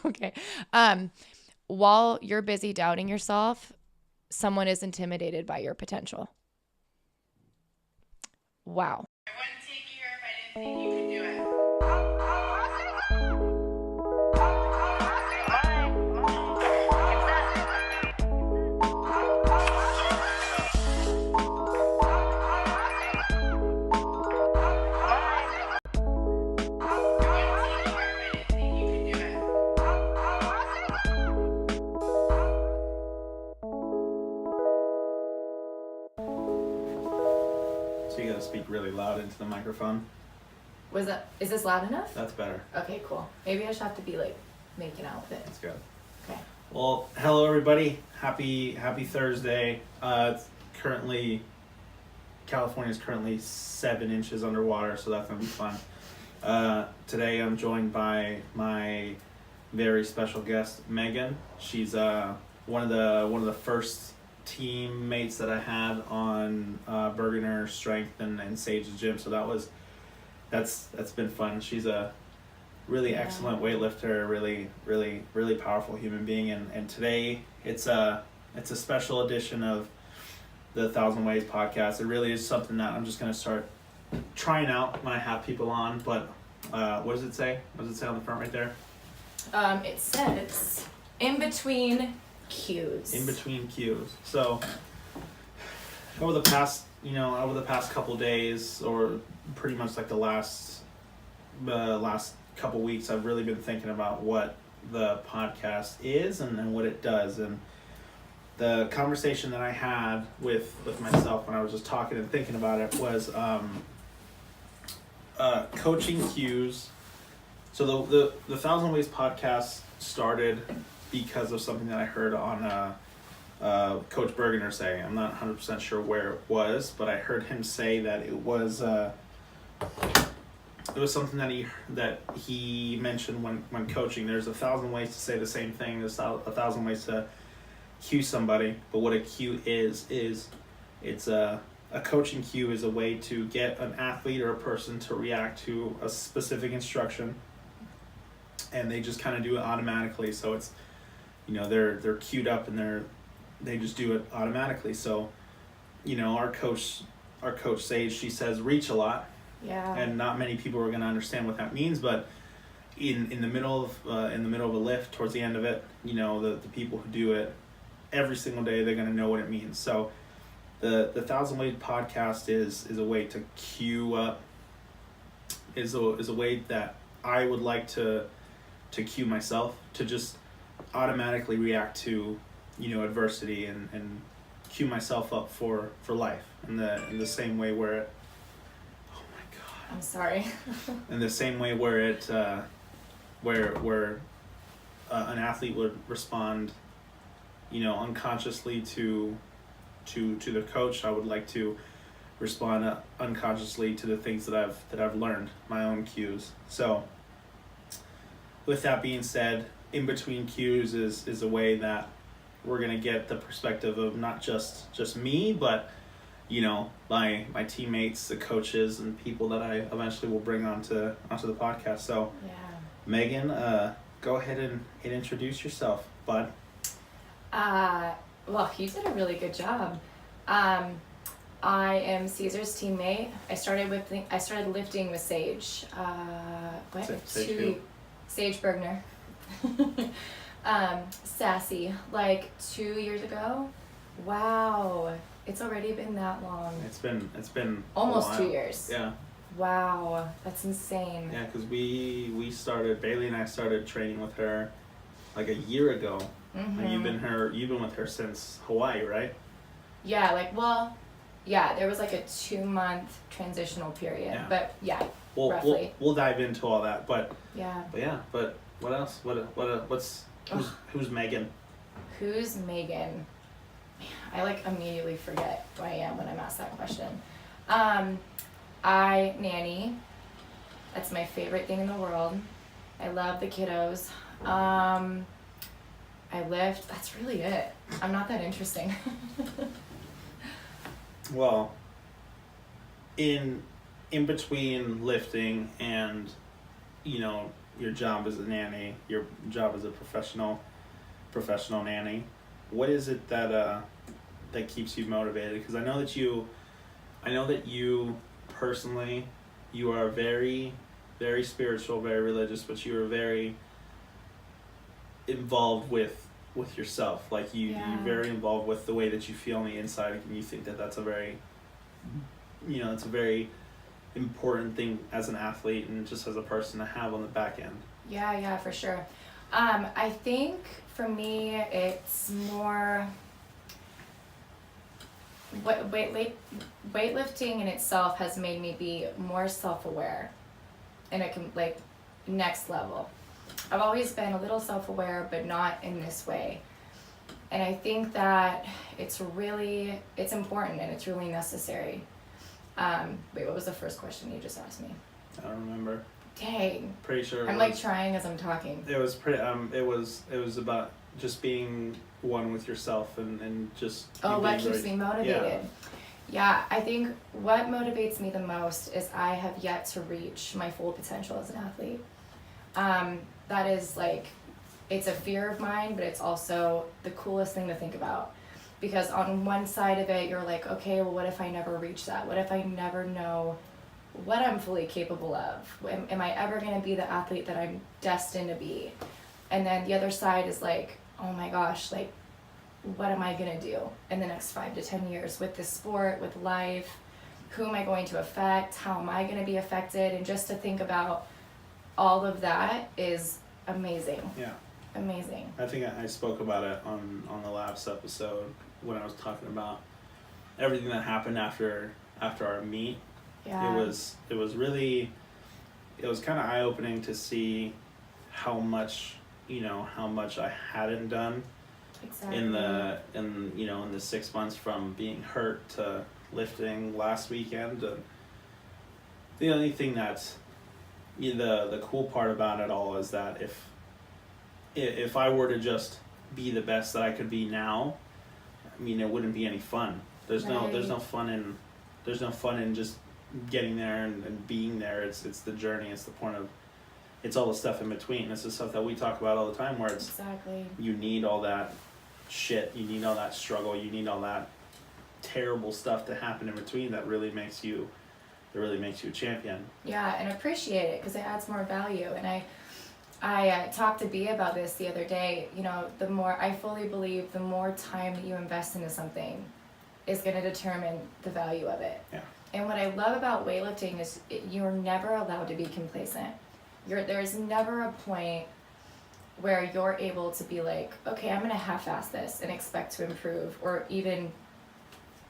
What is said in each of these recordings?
Okay. While you're busy doubting yourself, someone is intimidated by your potential. Wow. I wouldn't take you here if I didn't think you could do it. So you gotta speak really loud into the microphone. Is this loud enough? That's better. Okay, cool. Maybe I should have to be like making out with it. That's good. Okay. Well, hello everybody. Happy Thursday. It's currently California's currently 7 inches underwater, so that's gonna be fun. Today I'm joined by my very special guest, Megan. She's one of the first teammates that I had on Bergener Strength and Sage's gym, so that's been fun. She's a really excellent weightlifter, really powerful human being, and today it's a special edition of the 1,000 Ways podcast. It really is something that I'm just gonna start trying out when I have people on. But what does it say? What does it say on the front right there? It says in between cues. In between cues. So over the past couple days, or pretty much like the last couple weeks, I've really been thinking about what the podcast is and what it does. And the conversation that I had with myself when I was just talking and thinking about it was coaching cues. So the 1,000 Ways podcast started because of something that I heard on Coach Bergener say. I'm not 100% sure where it was, but I heard him say that it was something that he mentioned when coaching. There's 1,000 ways to say the same thing. There's 1,000 ways to cue somebody, but what a cue is it's a coaching cue is a way to get an athlete or a person to react to a specific instruction, and they just kind of do it automatically. So it's, they're queued up and they just do it automatically. So, our coach Sage, she says reach a lot. Yeah. And not many people are going to understand what that means, but in the middle of a lift, towards the end of it, the people who do it every single day, they're going to know what it means. So the 1,000 Ways podcast is a way to cue up, is a way that I would like to cue myself to just automatically react to adversity and cue myself up for life in the same way where it, oh my god, I'm sorry. in the same way where it where an athlete would respond unconsciously to the coach, I would like to respond unconsciously to the things that I've learned, my own cues. So with that being said, in between cues is a way that we're going to get the perspective of not just me, but my teammates, the coaches, and people that I eventually will bring onto the podcast. So Yeah. Megan, go ahead and introduce yourself, bud. Well, you did a really good job. I am Caesar's teammate. I started lifting with Sage. Sage Bergner. Sassy, like 2 years ago. Wow, it's already been that long. It's been almost 2 years. Yeah. Wow, that's insane. Yeah, because Bailey and I started training with her like a year ago. Mm-hmm. And you've been with her since Hawaii, right? Yeah, there was like a 2-month transitional period, Yeah. But yeah, roughly. We'll dive into all that, but yeah. But what else? Who's Megan? Who's Megan? I immediately forget who I am when I'm asked that question. I nanny. That's my favorite thing in the world. I love the kiddos. I lift. That's really it. I'm not that interesting. Well, in between lifting and your job as a nanny, your job as a professional nanny. What is it that keeps you motivated? Because I know that you personally, you are very, very spiritual, very religious, but you are very involved with yourself. Like you're very involved with the way that you feel on the inside, and you think that that's a very, it's a very important thing as an athlete and just as a person to have on the back end. Yeah, for sure. I think for me, it's more weightlifting in itself has made me be more self-aware, and it can like next level. I've always been a little self-aware, but not in this way. And I think that it's important and it's really necessary. Wait, what was the first question you just asked me? I don't remember. Dang. Pretty sure. I'm like trying as I'm talking. It was pretty. It was about just being one with yourself and just. What keeps me motivated? Yeah, I think what motivates me the most is I have yet to reach my full potential as an athlete. That is like, it's a fear of mine, but it's also the coolest thing to think about. Because on one side of it, you're like, okay, well, what if I never reach that? What if I never know what I'm fully capable of? Am I ever going to be the athlete that I'm destined to be? And then the other side is like, oh my gosh, like, what am I going to do in the next 5 to 10 years with this sport, with life? Who am I going to affect? How am I going to be affected? And just to think about all of that is amazing. Yeah. Amazing. I think I spoke about it on the last episode when I was talking about everything that happened after our meet. Yeah. It was kind of eye-opening to see how much I hadn't done. Exactly. In the 6 months from being hurt to lifting last weekend. And the only thing that's the cool part about it all is that if I were to just be the best that I could be now, I mean, it wouldn't be any fun. There's no fun in just getting there and being there. It's the journey. It's the point of. It's all the stuff in between. It's the stuff that we talk about all the time, where it's exactly. You need all that shit. You need all that struggle. You need all that terrible stuff to happen in between that really makes you a champion. Yeah, and appreciate it because it adds more value. And I talked to B about this the other day. I fully believe the more time that you invest into something is going to determine the value of it. Yeah. And what I love about weightlifting is you're never allowed to be complacent. There's never a point where you're able to be like, okay, I'm going to half-ass this and expect to improve or even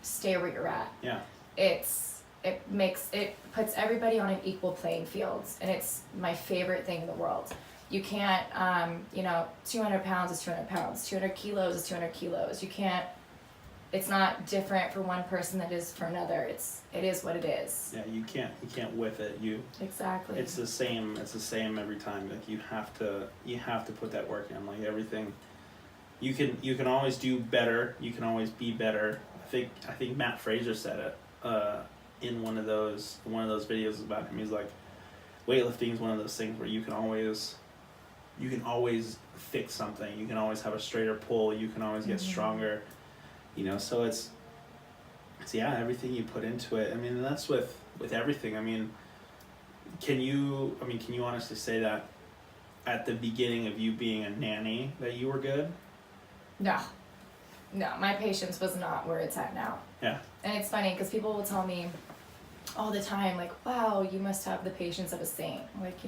stay where you're at. Yeah. It puts everybody on an equal playing field, and it's my favorite thing in the world. You can't, 200 pounds is 200 pounds, 200 kilos is 200 kilos. You can't, it's not different for one person that is for another. It is what it is. Yeah, you can't whip it. Exactly. It's the same every time. Like you have to put that work in. Like everything, you can always do better. You can always be better. I think Matt Fraser said it in one of those videos about him. He's like, weightlifting is one of those things where you can always fix something. You can always have a straighter pull. You can always get stronger. So it's everything you put into it. I mean, and that's with everything. I mean, can you honestly say that at the beginning of you being a nanny that you were good? No, my patience was not where it's at now. Yeah. And it's funny because people will tell me all the time, like, wow, you must have the patience of a saint. I'm like,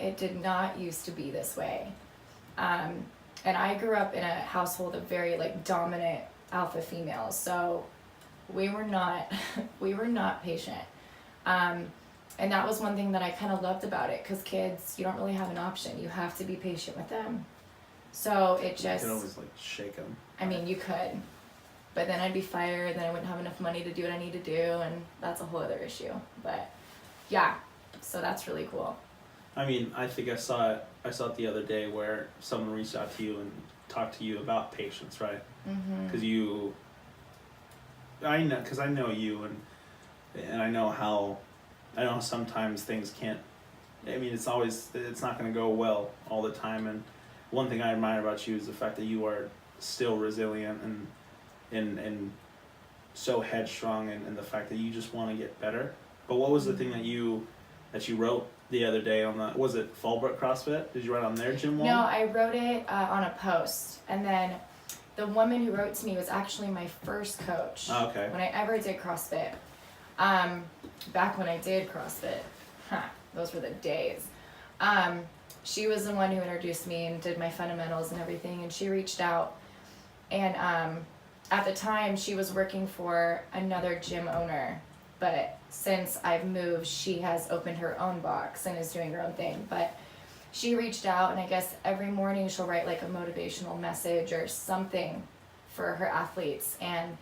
it did not used to be this way. And I grew up in a household of very dominant alpha females, so we were not patient. And that was one thing that I kind of loved about it, because kids, you don't really have an option. You have to be patient with them. So it just... You could always shake them. I mean, you could, but then I'd be fired, then I wouldn't have enough money to do what I need to do, and that's a whole other issue. But yeah, so that's really cool. I mean, I think I saw it the other day where someone reached out to you and talked to you about patience, right? Because I know you, and I know how sometimes things can't I mean, it's not going to go well all the time. And one thing I admire about you is the fact that you are still resilient and so headstrong, and the fact that you just want to get better. But what was the thing that you wrote the other day on the, was it Fallbrook CrossFit? Did you write on their gym wall? No, I wrote it on a post, and then the woman who wrote to me was actually my first coach. Oh, okay. When I ever did CrossFit. Back when I did CrossFit, those were the days. She was the one who introduced me and did my fundamentals and everything, and she reached out, and at the time she was working for another gym owner, but since I've moved, she has opened her own box and is doing her own thing. But she reached out, and I guess every morning she'll write like a motivational message or something for her athletes, and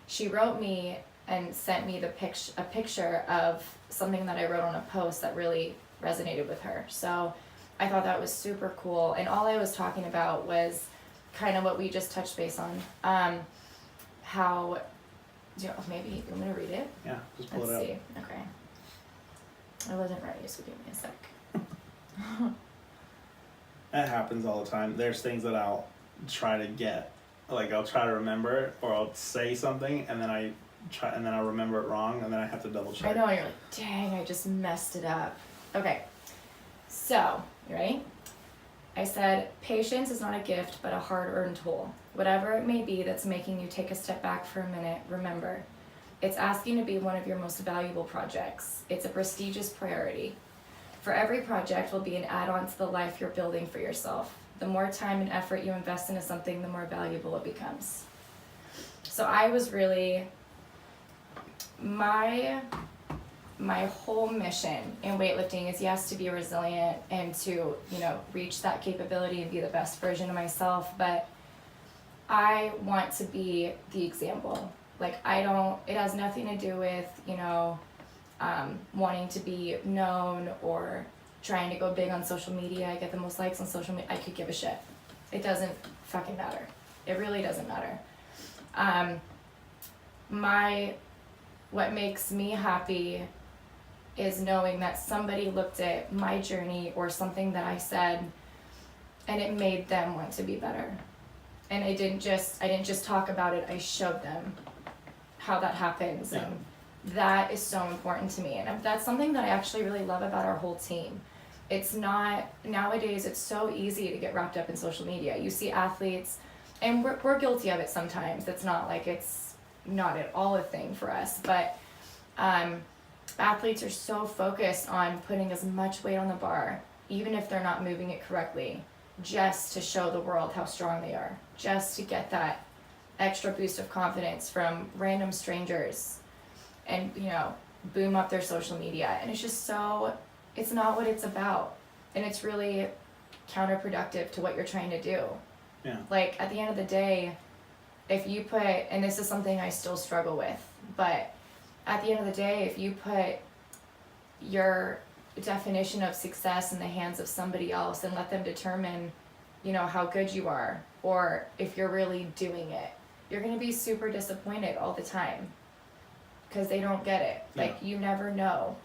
she wrote me and sent me a picture of something that I wrote on a post that really resonated with her. So I thought that was super cool, and all I was talking about was kind of what we just touched base on. How, maybe you want me to read it? Yeah, just pull Let's it out. see. Okay. I wasn't ready, so give me a sec. That happens all the time. There's things that I'll try to get, like I'll try to remember, or I'll say something and then I'll remember it wrong, and then I have to double check. I know, and you're like, dang, I just messed it up. Okay, so, you ready? I said, patience is not a gift, but a hard-earned tool. Whatever it may be that's making you take a step back for a minute, remember, it's asking to be one of your most valuable projects. It's a prestigious priority. For every project will be an add-on to the life you're building for yourself. The more time and effort you invest into something, the more valuable it becomes. So I was really, my whole mission in weightlifting is, yes, to be resilient and to, reach that capability and be the best version of myself, but I want to be the example. Like, it has nothing to do with, wanting to be known or trying to go big on social media, get the most likes on social media. I could give a shit. It doesn't fucking matter. It really doesn't matter. What makes me happy is knowing that somebody looked at my journey or something that I said and it made them want to be better. And I didn't just talk about it, I showed them how that happens. Yeah. And that is so important to me. And that's something that I actually really love about our whole team. It's not, nowadays it's so easy to get wrapped up in social media. You see athletes, and we're guilty of it sometimes. It's not like it's not at all a thing for us, but athletes are so focused on putting as much weight on the bar, even if they're not moving it correctly, just to show the world how strong they are, just to get that extra boost of confidence from random strangers and, boom up their social media. And it's just it's not what it's about. And it's really counterproductive to what you're trying to do. Yeah. Like, at the end of the day, if you put, and this is something I still struggle with, but at the end of the day, if you put your definition of success in the hands of somebody else and let them determine, how good you are, or if you're really doing it, you're going to be super disappointed all the time because they don't get it. Yeah. Like, you never know.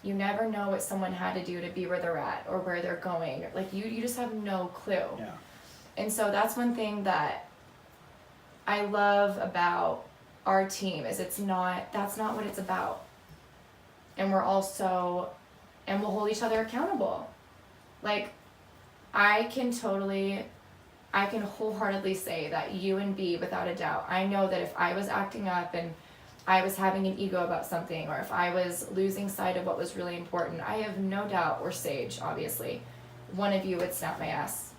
You never know what someone had to do to be where they're at or where they're going. Like, you just have no clue. Yeah. And so that's one thing that I love about our team is that's not what it's about. And we'll hold each other accountable. Like, I can wholeheartedly say that you and B, without a doubt, I know that if I was acting up and I was having an ego about something, or if I was losing sight of what was really important, I have no doubt, or Sage, obviously, one of you would snap my ass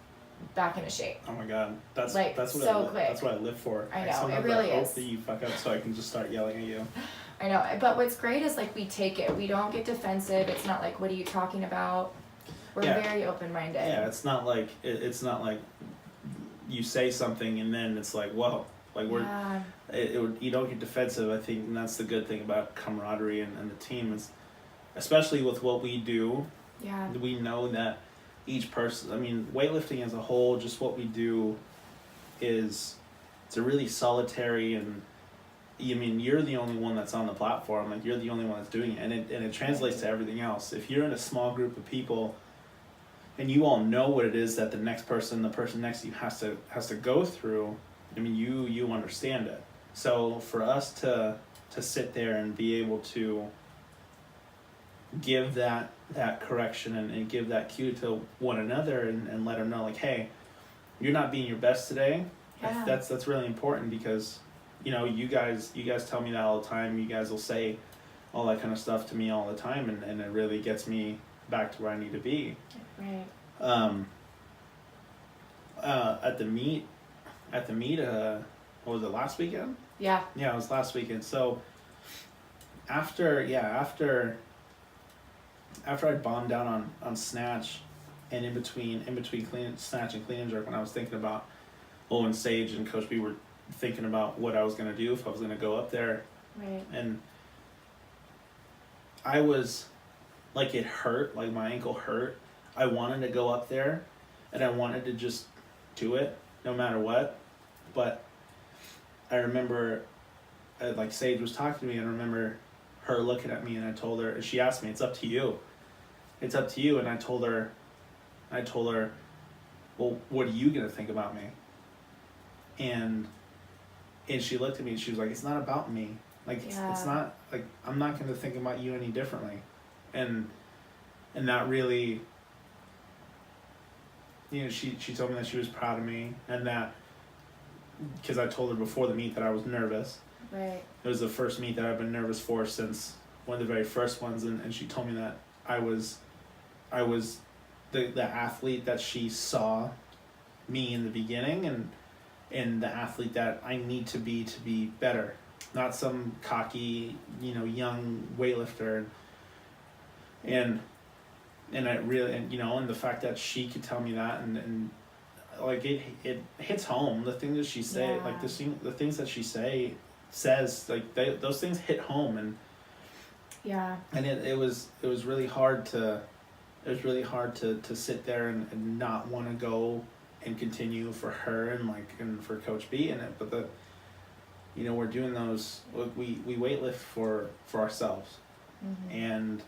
back into shape. Oh my god, that's Like, what so quick. That's what I live for. I know, sometimes it really I hope is. that you fuck up so I can just start yelling at you. I know, but what's great is, like, we take it. We don't get defensive. It's not like, what are you talking about? We're Yeah. very open-minded. Yeah, it's not like you say something and then it's like, whoa, like you don't get defensive. I think, and that's the good thing about camaraderie and the team is, especially with what we do. Yeah. We know that each person, I mean, weightlifting as a whole, just what we do it's a really solitary and you're the only one that's on the platform, like you're the only one that's doing it, and it translates to everything else. If you're in a small group of people and you all know what it is that the person next to you has to go through, I mean, you understand it. So for us to sit there and be able to give that correction and give that cue to one another and let them know, like, hey, you're not being your best today. Yeah. That's really important, because you guys tell me that all the time. You guys will say all that kind of stuff to me all the time, and it really gets me back to where I need to be. Right. At the meet, what was it, last weekend? Yeah. Yeah, it was last weekend. So after I bombed down on snatch, and in between clean snatch and clean and jerk, when I was thinking about when Sage and Coach B were thinking about what I was gonna do, if I was gonna go up there. Right. And I was like, it hurt, like my ankle hurt. I wanted to go up there and I wanted to just do it no matter what. But I remember like Sage was talking to me, and I remember her looking at me, and I told her, she asked me, it's up to you. And I told her, well, what are you going to think about me? And she looked at me and she was like, it's not about me. Like, it's not, like, I'm not going to think about you any differently. And that really, she told me that she was proud of me, and that, because I told her before the meet that I was nervous. Right. It was the first meet that I've been nervous for since one of the very first ones, and she told me that I was the athlete that she saw me in the beginning, and the athlete that I need to be better, not some cocky, young weightlifter. And I really, and the fact that she could tell me that, and like it hits home. The things that she say, like the things that she says, like those things hit home, and it was really hard to sit there and not want to go and continue for her and for Coach B in it. But we're doing those, we weightlift for ourselves. Mm-hmm. And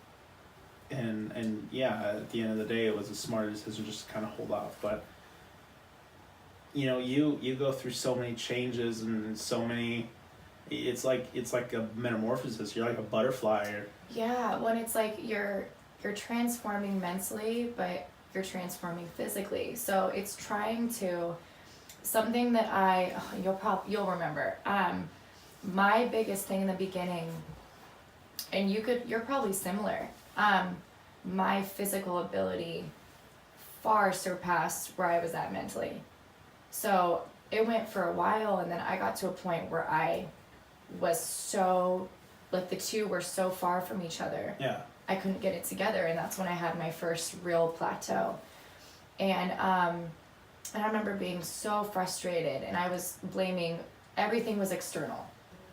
at the end of the day, it was a smart decision just to kind of hold off. But you go through so many changes and so many, it's like a metamorphosis. You're like a butterfly. When it's like you're transforming mentally, but you're transforming physically. So it's trying to, something that you'll remember. My biggest thing in the beginning, and you're probably similar. My physical ability far surpassed where I was at mentally. So it went for a while, and then I got to a point where I was so, like, the two were so far from each other. Yeah. I couldn't get it together, and that's when I had my first real plateau. And I remember being so frustrated, and I was blaming, everything was external.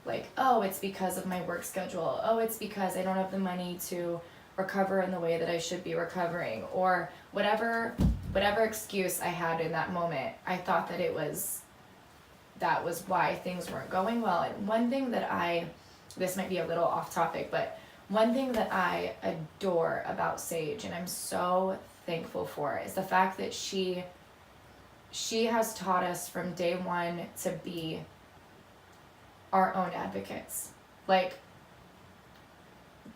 Like, oh, it's because of my work schedule. Oh, it's because I don't have the money to recover in the way that I should be recovering, or whatever excuse I had in that moment. I thought that that was why things weren't going well. And one thing that this might be a little off topic, but one thing that I adore about Sage, and I'm so thankful for, is the fact that she has taught us from day one to be our own advocates. Like,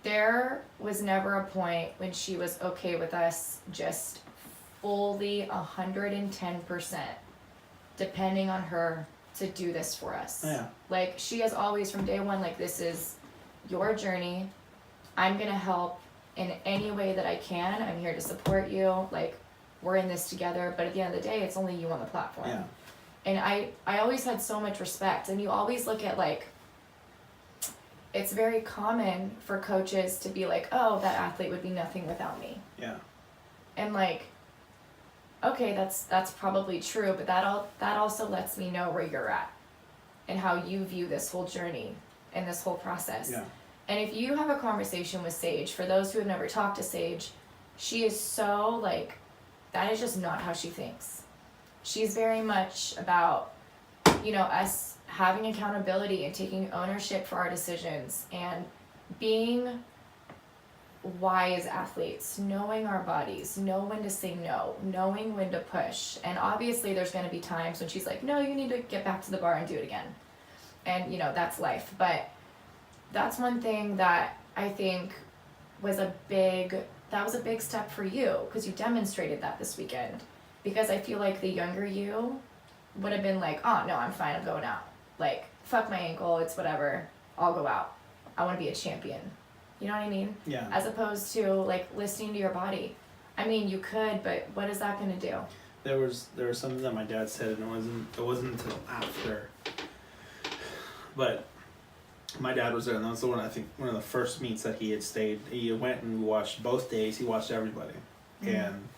there was never a point when she was okay with us just fully 110% depending on her to do this for us. Yeah. Like, she has always from day one, like, this is your journey. I'm gonna help in any way that I can. I'm here to support you. Like, we're in this together, but at the end of the day, it's only you on the platform. Yeah. And I always had so much respect, and you always look at, like, it's very common for coaches to be like, oh, that athlete would be nothing without me. Yeah. And, like, okay, that's probably true, but that also lets me know where you're at and how you view this whole journey and this whole process. Yeah. And if you have a conversation with Sage, for those who have never talked to Sage, she is so, like, that is just not how she thinks. She's very much about, us having accountability and taking ownership for our decisions and being wise athletes, knowing our bodies, know when to say no, knowing when to push. And obviously there's going to be times when she's like, no, you need to get back to the bar and do it again. And, you know, that's life. But that's one thing that I think was a big step for you, because you demonstrated that this weekend. Because I feel like the younger you would have been like, oh, no, I'm fine, I'm going out. Like, fuck my ankle, it's whatever, I'll go out. I want to be a champion. You know what I mean? Yeah. As opposed to, like, listening to your body. I mean, you could, but what is that going to do? There was something that my dad said, and it wasn't until after. But my dad was there, and that was one of the first meets that he had stayed. He went and watched both days. He watched everybody, and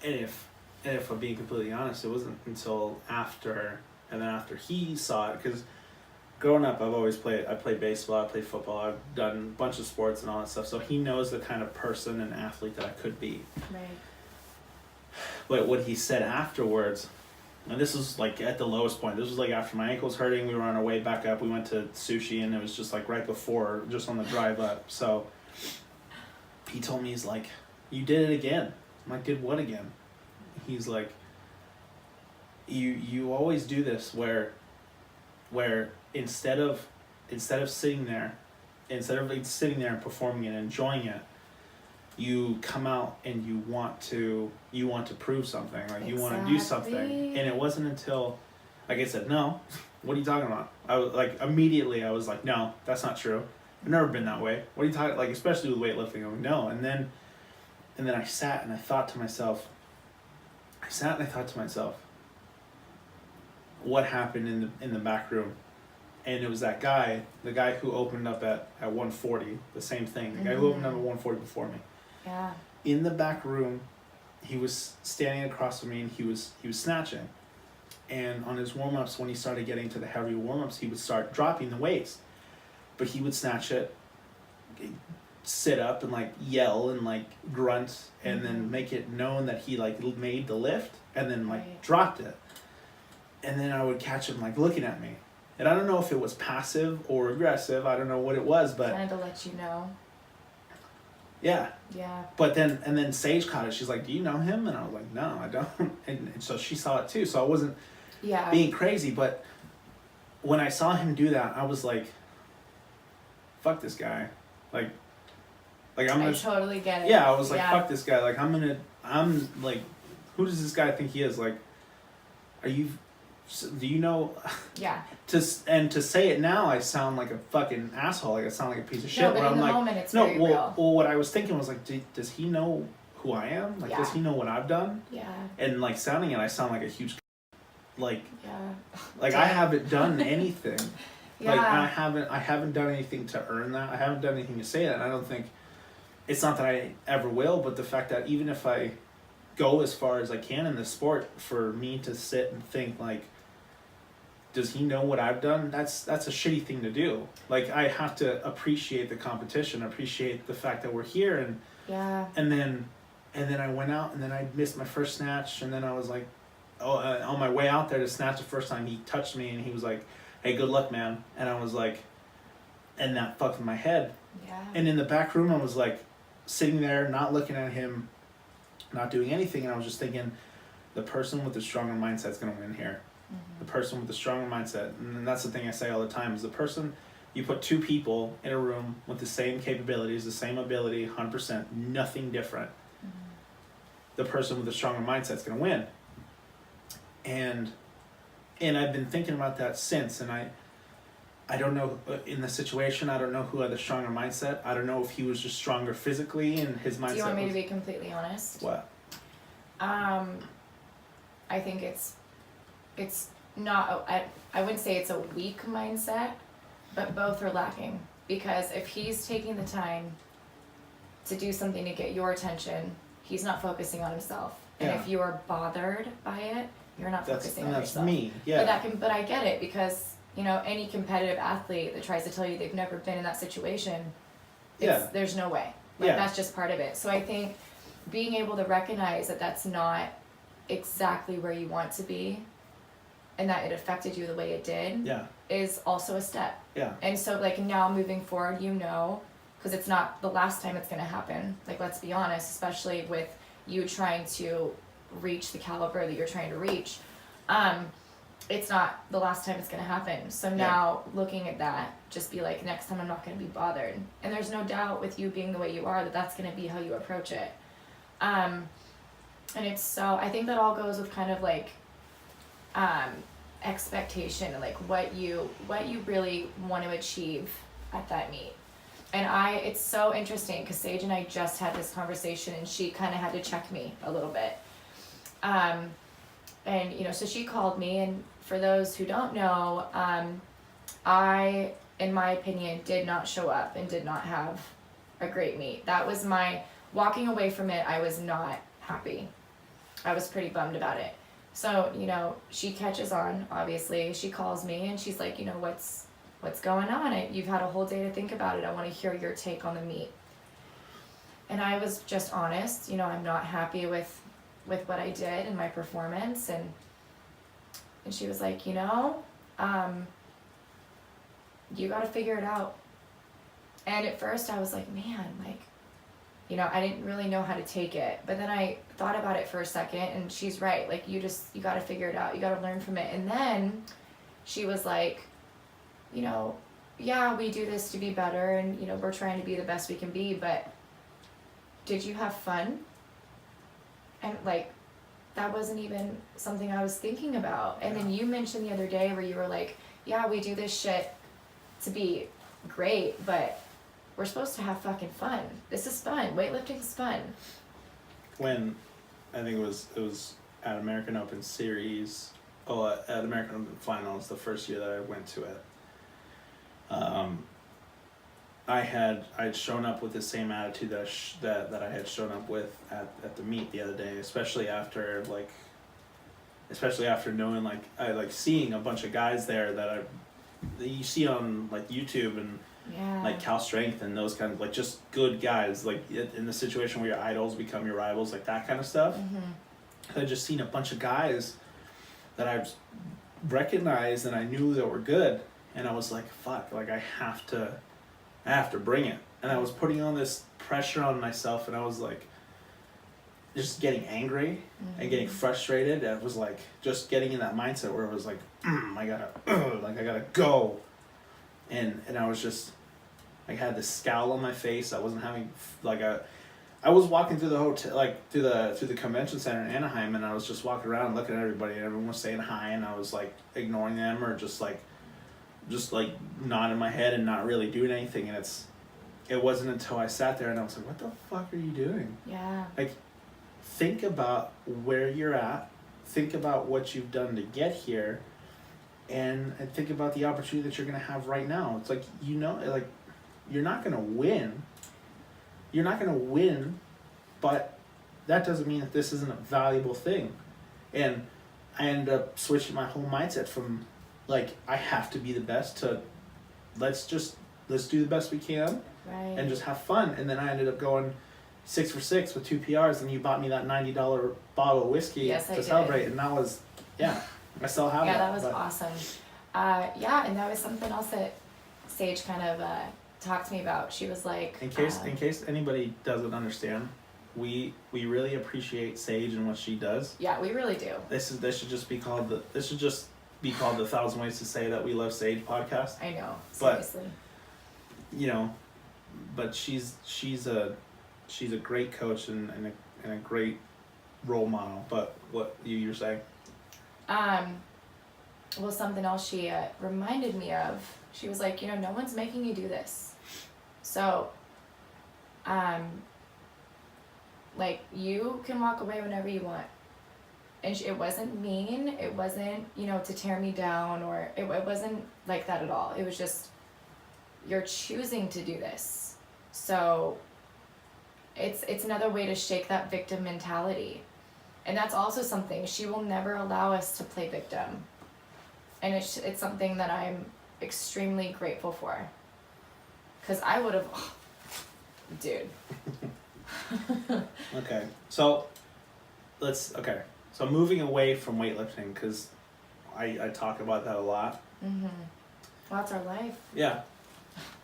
if I'm being completely honest, it wasn't until after, and then after he saw it, because growing up, I played baseball, I played football, I've done a bunch of sports and all that stuff. So he knows the kind of person and athlete that I could be. Right. But what he said afterwards, and this was like at the lowest point. This was like after my ankle was hurting. We were on our way back up. We went to sushi, and it was just like right before, just on the drive up. So he told me, he's like, "You did it again." I'm like, "Did what again?" He's like, "You always do this where instead of sitting there and performing and enjoying it, you come out and you want to prove something, like you want to do something." And it wasn't until, like I said, "No, what are you talking about?" I was like, immediately I was like, "No, that's not true. I've never been that way. What are you talking, like, especially with weightlifting?" I'm like, "No." And then I sat and I thought to myself, what happened in the back room? And it was the guy who opened up at 140, the same thing. The guy who opened up at 140 before me. Yeah. In the back room, he was standing across from me, and he was snatching. And on his warm-ups, when he started getting to the heavy warm-ups, he would start dropping the weights. But he would snatch it, sit up and like yell and like grunt, and then make it known that he like made the lift, and then like dropped it. And then I would catch him like looking at me. And I don't know if it was passive or aggressive. I don't know what it was, but Trying to let you know. Yeah. Yeah. But then Sage caught it. She's like, "Do you know him?" And I was like, "No, I don't." And so she saw it too. So I wasn't being crazy. But when I saw him do that, I was like, "Fuck this guy!" Like I'm gonna. I totally get it. Yeah, I was like, "Fuck this guy!" Like I'm like, who does this guy think he is? Like, do you know? Yeah. To say it now, I sound like a fucking asshole. Like I sound like a piece of shit. No, but where in I'm the like, moment, it's very real. Well, what I was thinking was like, does he know who I am? Like, does he know what I've done? Yeah. And like sounding it, I sound like a huge, like, yeah. I haven't done anything. Yeah. Like I haven't done anything to earn that. I haven't done anything to say that. And I don't think, it's not that I ever will, but the fact that even if I go as far as I can in the sport, for me to sit and think like, does he know what I've done? That's a shitty thing to do. Like, I have to appreciate the competition, appreciate the fact that we're here, and and then I went out, and then I missed my first snatch, and then I was like, on my way out there to snatch the first time, he touched me, and he was like, "Hey, good luck, man." And I was like, and that fucked with my head. Yeah. And in the back room, I was like, sitting there, not looking at him, not doing anything, and I was just thinking, the person with the stronger mindset is going to win here. The person with the stronger mindset, and that's the thing I say all the time, is the person, you put two people in a room with the same capabilities, the same ability, 100%, nothing different. The person with the stronger mindset is going to win. And I've been thinking about that since, and I don't know, in the situation, I don't know who had the stronger mindset. I don't know if he was just stronger physically, and his mindset. Do you want me to be completely honest? What? I think it's not, I wouldn't say it's a weak mindset, but both are lacking. Because if he's taking the time to do something to get your attention, he's not focusing on himself. And if you are bothered by it, you're not focusing on yourself. That's me, yeah. But I get it, because, you know, any competitive athlete that tries to tell you they've never been in that situation, there's no way. Like, that's just part of it. So I think being able to recognize that that's not exactly where you want to be, and that it affected you the way it did Yeah. is also a step. Yeah. And so like now moving forward, because it's not the last time it's going to happen. Like, let's be honest, especially with you trying to reach the caliber that you're trying to reach. It's not the last time it's going to happen. So now looking at that, just be like, next time I'm not going to be bothered. And there's no doubt with you being the way you are that that's going to be how you approach it. And it's so, I think that all goes with kind of like expectation and like what you really want to achieve at that meet. And it's so interesting because Sage and I just had this conversation and she kind of had to check me a little bit. And, so she called me, and for those who don't know, I, in my opinion, did not show up and did not have a great meet. That was walking away from it, I was not happy. I was pretty bummed about it. So, she catches on, obviously. She calls me and she's like, what's going on? You've had a whole day to think about it. I want to hear your take on the meet. And I was just honest. I'm not happy with what I did and my performance. And she was like, you got to figure it out. And at first I was like, man, I didn't really know how to take it. But then I thought about it for a second, and she's right. Like, you got to figure it out. You got to learn from it. And then she was like, yeah, we do this to be better, and, we're trying to be the best we can be, but did you have fun? And, that wasn't even something I was thinking about. And then you mentioned the other day where you were like, yeah, we do this shit to be great, but we're supposed to have fucking fun. This is fun. Weightlifting is fun. When I think it was at American Open Series, at American Open Finals, the first year that I went to it, I'd shown up with the same attitude that I had shown up with at the meet the other day, especially after knowing I seeing a bunch of guys there that you see on YouTube and Cal Strength and those kind of just good guys, in the situation where your idols become your rivals, that kind of stuff. Mm-hmm. I just seen a bunch of guys that I've recognized and I knew that were good, and I was like, fuck, I have to bring it. And I was putting all this pressure on myself, and I was just getting angry and getting frustrated. I was just getting in that mindset where it was I gotta go. And I was just, I had this scowl on my face. I wasn't having, I was walking through the hotel, through the convention center in Anaheim, and I was just walking around looking at everybody, and everyone was saying hi, and I was ignoring them or just nodding my head and not really doing anything. And it wasn't until I sat there and I was like, what the fuck are you doing? Yeah. Think about where you're at, think about what you've done to get here, and think about the opportunity that you're going to have right now. It's you're not going to win. You're not going to win, but that doesn't mean that this isn't a valuable thing. And I ended up switching my whole mindset from I have to be the best to let's do the best we can, right, and just have fun. And then I ended up going 6 for 6 with 2 PRs, and you bought me that $90 bottle of whiskey to celebrate, and that was, I still have that. Yeah, that was awesome. And that was something else that Sage kind of talked to me about. She was like, in case anybody doesn't understand, we really appreciate Sage and what she does. Yeah, we really do. This should just be called the 1,000 Ways to Say That We Love Sage podcast. I know, seriously. But she's a great coach and a great role model. But what you're saying? Well, something else she reminded me of. She was like, no one's making you do this. So, you can walk away whenever you want. And it wasn't mean. It wasn't, to tear me down, or it wasn't like that at all. It was just, you're choosing to do this. So it's another way to shake that victim mentality. And that's also something. She will never allow us to play victim. And it's something that I'm extremely grateful for. Because I would have, dude. Okay. So moving away from weightlifting, because I talk about that a lot. Mm-hmm. Well, that's our life. Yeah,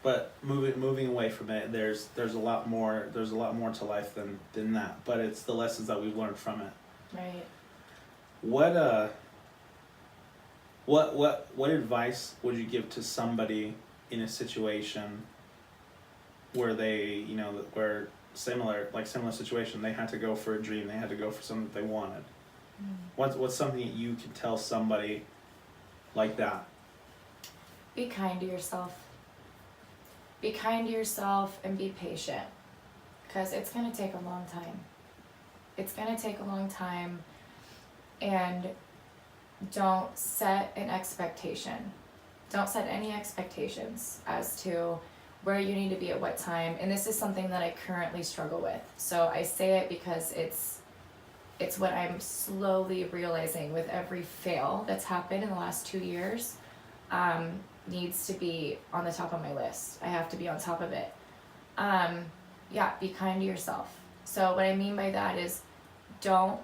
but moving away from it, there's a lot more to life than that. But it's the lessons that we've learned from it. Right. What advice would you give to somebody in a situation where they, where similar situation, they had to go for a dream, they had to go for something that they wanted? What's something that you could tell somebody like that? Be kind to yourself. Be kind to yourself and be patient, because it's going to take a long time. It's going to take a long time, and don't set an expectation. Don't set any expectations as to where you need to be at what time. And this is something that I currently struggle with. So I say it because it's what I'm slowly realizing with every fail that's happened in the last 2 years. Needs to be on the top of my list. I have to be on top of it. Be kind to yourself. So what I mean by that is don't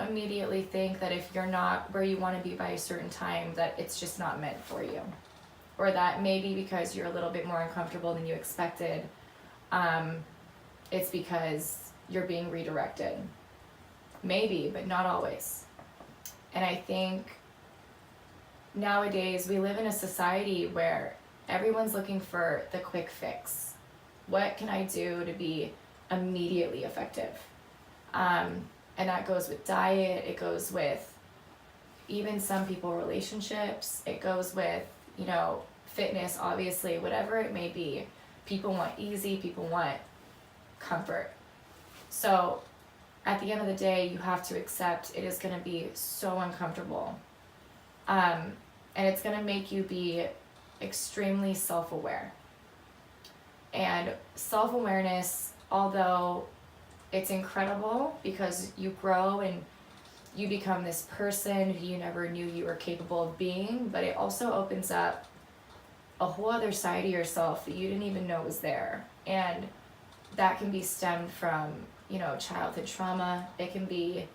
immediately think that if you're not where you want to be by a certain time, that it's just not meant for you. Or that maybe because you're a little bit more uncomfortable than you expected, it's because you're being redirected. Maybe, but not always. And I think nowadays we live in a society where everyone's looking for the quick fix. What can I do to be immediately effective? And that goes with diet, it goes with even some people relationships, it goes with, fitness, obviously, whatever it may be. People want easy, people want comfort. So at the end of the day, you have to accept it is going to be so uncomfortable. And it's going to make you be extremely self-aware. And self-awareness, although it's incredible because you grow and you become this person who you never knew you were capable of being, but it also opens up a whole other side of yourself that you didn't even know was there. And that can be stemmed from, childhood trauma. It can be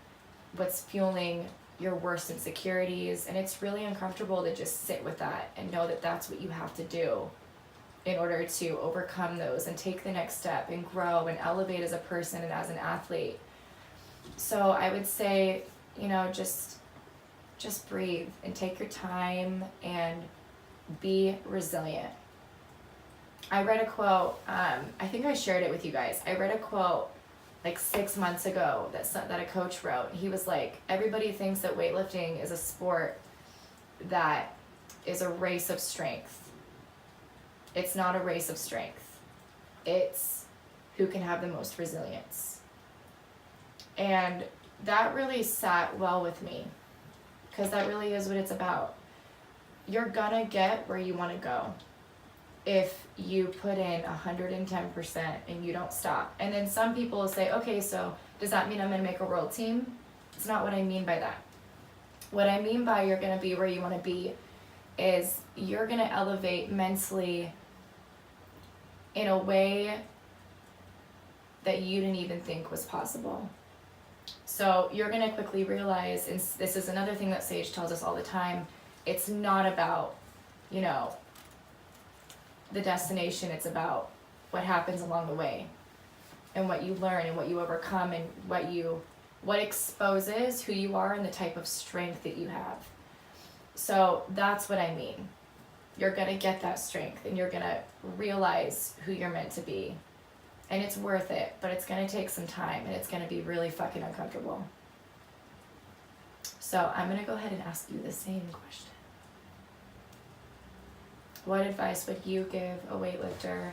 what's fueling your worst insecurities. And it's really uncomfortable to just sit with that and know that that's what you have to do in order to overcome those and take the next step and grow and elevate as a person and as an athlete. So I would say, just breathe and take your time and be resilient. I read a quote, I think I shared it with you guys. I read a quote like 6 months ago that a coach wrote. He was like, everybody thinks that weightlifting is a sport that is a race of strength. It's not a race of strength. It's who can have the most resilience. And that really sat well with me, because that really is what it's about. You're gonna get where you want to go if you put in 110% and you don't stop. And then some people will say, okay, so does that mean I'm gonna make a world team? It's not what I mean by that. What I mean by you're gonna be where you want to be is you're gonna elevate mentally in a way that you didn't even think was possible. So you're gonna quickly realize, and this is another thing that Sage tells us all the time, it's not about, the destination, it's about what happens along the way and what you learn and what you overcome and what exposes who you are and the type of strength that you have. So that's what I mean. You're gonna get that strength and you're gonna realize who you're meant to be. And it's worth it, but it's gonna take some time and it's gonna be really fucking uncomfortable. So I'm gonna go ahead and ask you the same question. What advice would you give a weightlifter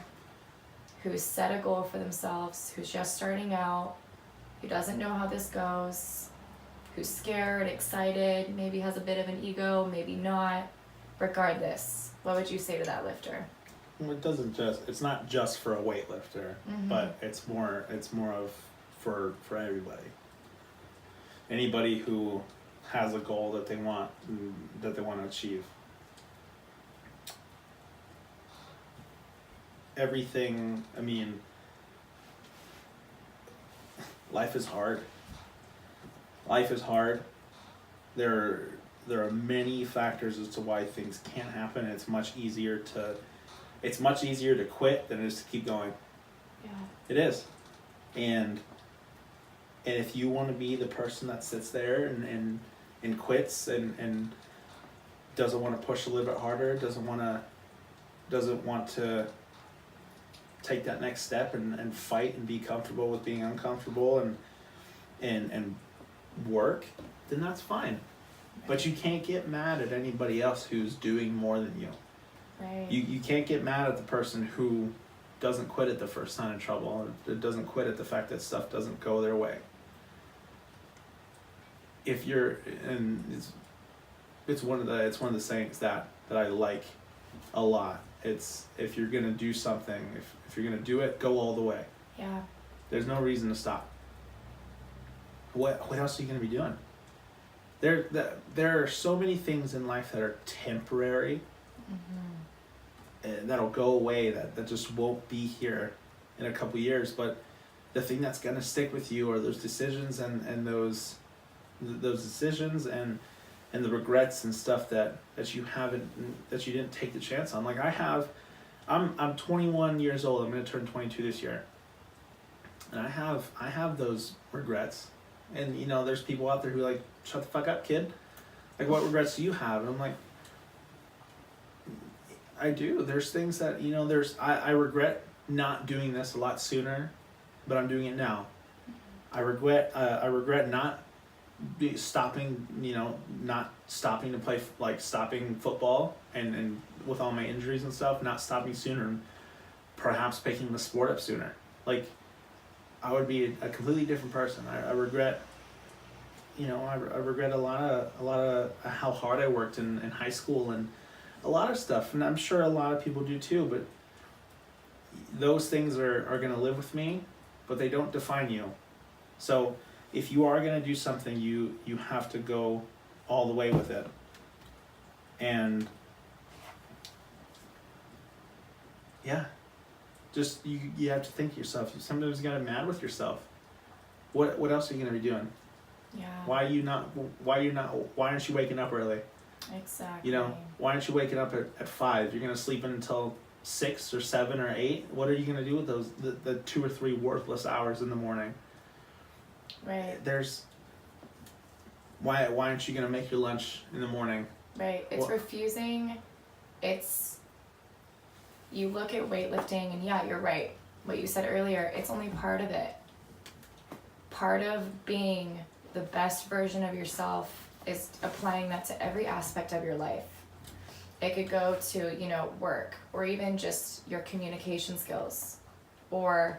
who's set a goal for themselves, who's just starting out, who doesn't know how this goes, who's scared, excited, maybe has a bit of an ego, maybe not? Regardless, what would you say to that lifter? It's not just for a weightlifter, but it's more of for everybody. Anybody who has a goal that they want to achieve. Everything, life is hard. there are many factors as to why things can't happen. It's much easier to quit than it is to keep going. Yeah. It is. And if you want to be the person that sits there and quits and doesn't want to push a little bit harder, doesn't want to take that next step and fight and be comfortable with being uncomfortable and work, then that's fine. But you can't get mad at anybody else who's doing more than you. Right. You can't get mad at the person who doesn't quit at the first sign of trouble, or doesn't quit at the fact that stuff doesn't go their way. If you're, and it's one of the sayings that I like a lot. It's, if you're gonna do something, if you're gonna do it, go all the way. Yeah. There's no reason to stop. What else are you gonna be doing? There are so many things in life that are temporary, and that'll go away, that just won't be here in a couple years. But the thing that's gonna stick with you are those decisions and those decisions and the regrets and stuff that you didn't take the chance on. Like I'm 21 years old. I'm gonna turn 22 this year, and I have those regrets. And you know, there's people out there who are like, shut the fuck up, kid. Like, what regrets do you have? And I'm like, I do. There's things that, you know, I regret not doing this a lot sooner, but I'm doing it now. I regret not stopping to play, like stopping football and with all my injuries and stuff, not stopping sooner, and perhaps picking the sport up sooner. Like, I would be a completely different person. I regret, I regret a lot of how hard I worked in high school and a lot of stuff, and I'm sure a lot of people do too. But those things are gonna live with me, but they don't define you. So if you are gonna do something, you have to go all the way with it. And yeah. Just you have to think to yourself. Sometimes you gotta be mad with yourself. What else are you gonna be doing? Yeah. Why aren't you waking up early? Exactly. Why aren't you waking up at 5? You're gonna sleep in until 6 or 7 or 8. What are you gonna do with those the 2 or 3 worthless hours in the morning? Right. Why aren't you gonna make your lunch in the morning? Right. It's refusing. You look at weightlifting, and yeah, you're right. What you said earlier, it's only part of it. Part of being the best version of yourself is applying that to every aspect of your life. It could go to, work, or even just your communication skills, or,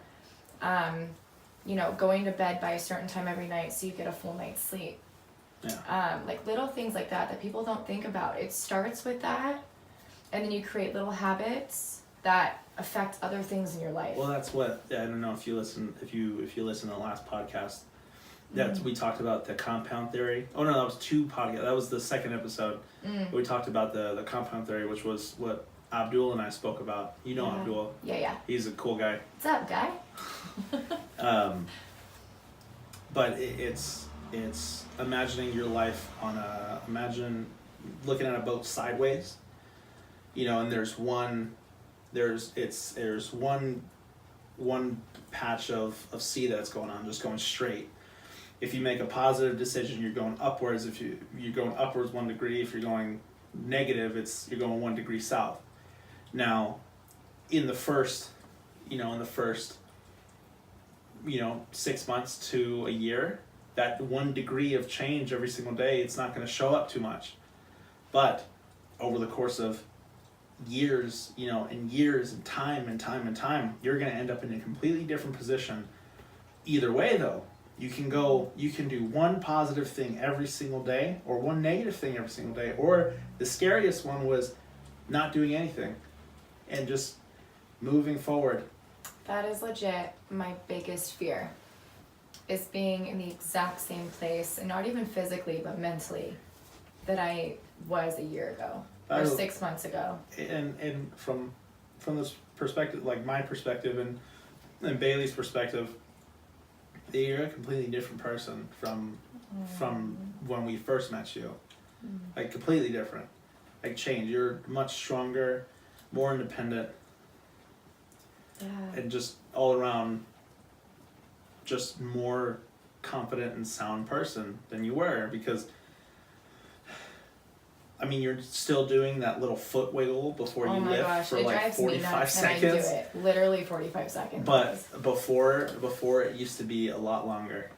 going to bed by a certain time every night so you get a full night's sleep. Yeah. Like little things like that people don't think about. It starts with that, and then you create little habits that affect other things in your life. Well, that's what I don't know if you listen to the last podcast. That we talked about the compound theory. Oh no, that was 2 podcasts. That was the second episode. We talked about the compound theory, which was what Abdul and I spoke about. Abdul. Yeah. He's a cool guy. What's up, guy? But it's imagining your life imagine looking at a boat sideways. And there's one patch of sea that's going on, just going straight. If you make a positive decision, you're going upwards. If you're going upwards 1 degree, if you're going negative, you're going 1 degree south. Now, in the first 6 months to a year, that 1 degree of change every single day, it's not going to show up too much. But over the course of years, and years and time, you're going to end up in a completely different position. Either way, though, you can do one positive thing every single day, or one negative thing every single day, or the scariest one was not doing anything and just moving forward. That is legit my biggest fear, is being in the exact same place, and not even physically but mentally, that I was a year ago or 6 months ago. And from this perspective, like my perspective and Bailey's perspective, you're a completely different person from from when we first met you. Like completely different. Like change. You're much stronger, more independent, and just all around just more confident and sound person than you were, because I mean, you're still doing that little foot wiggle before you lift for like 45 seconds. I do it. Literally 45 seconds. But before it used to be a lot longer.